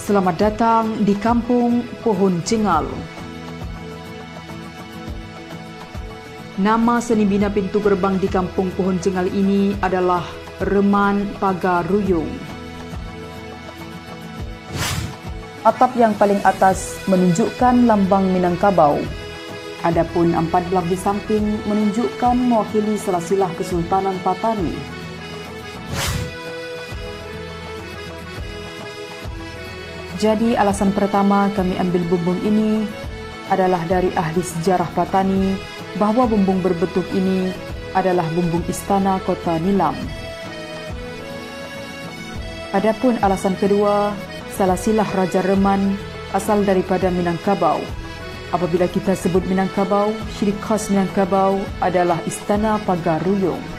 Selamat datang di Kampung Pohon Cengal. Nama seni bina pintu gerbang di Kampung Pohon Cengal ini adalah Reman Pagar Ruyung. Atap yang paling atas menunjukkan lambang Minangkabau. Adapun empat blok di samping menunjukkan mewakili silsilah Kesultanan Patani. Jadi alasan pertama kami ambil bumbung ini adalah dari ahli sejarah Patani bahawa bumbung berbentuk ini adalah bumbung istana Kota Nilam. Adapun alasan kedua, silsilah Raja Reman asal daripada Minangkabau. Apabila kita sebut Minangkabau, ciri khas Minangkabau adalah Istana Pagar Ruyung.